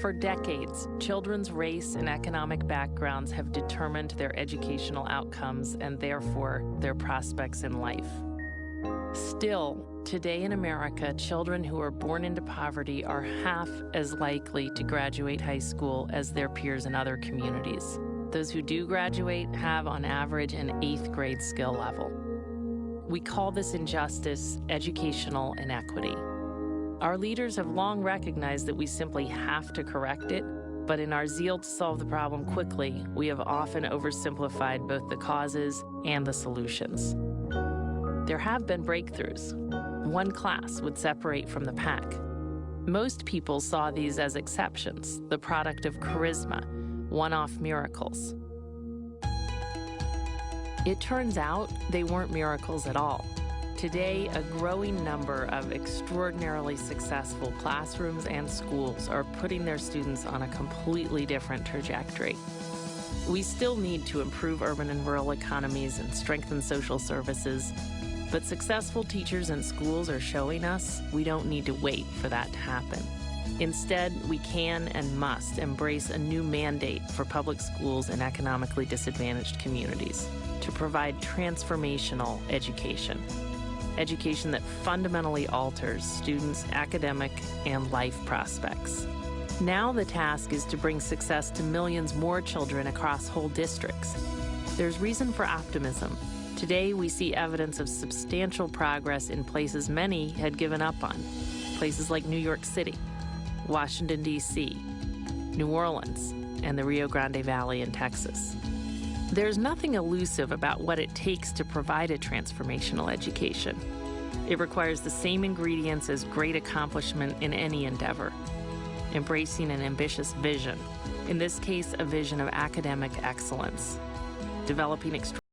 For decades, children's race and economic backgrounds have determined their educational outcomes and therefore their prospects in life. Still, today in America, children who are born into poverty are half as likely to graduate high school as their peers in other communities. Those who do graduate have, on average, an 8th grade skill level. We call this injustice educational inequity. Our leaders have long recognized that we simply have to correct it, but in our zeal to solve the problem quickly, we have often oversimplified both the causes and the solutions. There have been breakthroughs. One class would separate from the pack. Most people saw these as exceptions, the product of charisma, one-off miracles. It turns out they weren't miracles at all. Today, a growing number of extraordinarily successful classrooms and schools are putting their students on a completely different trajectory. We still need to improve urban and rural economies and strengthen social services, but successful teachers and schools are showing us we don't need to wait for that to happen. Instead, we can and must embrace a new mandate for public schools in economically disadvantaged communities to provide transformational education. Education that fundamentally alters students' academic and life prospects. Now the task is to bring success to millions more children across whole districts. There's reason for optimism. Today we see evidence of substantial progress in places many had given up on. Places like New York City, Washington, D.C., New Orleans, and the Rio Grande Valley in Texas. There's nothing elusive about what it takes to provide a transformational education. It requires the same ingredients as great accomplishment in any endeavor. Embracing an ambitious vision, in this case, a vision of academic excellence. Developing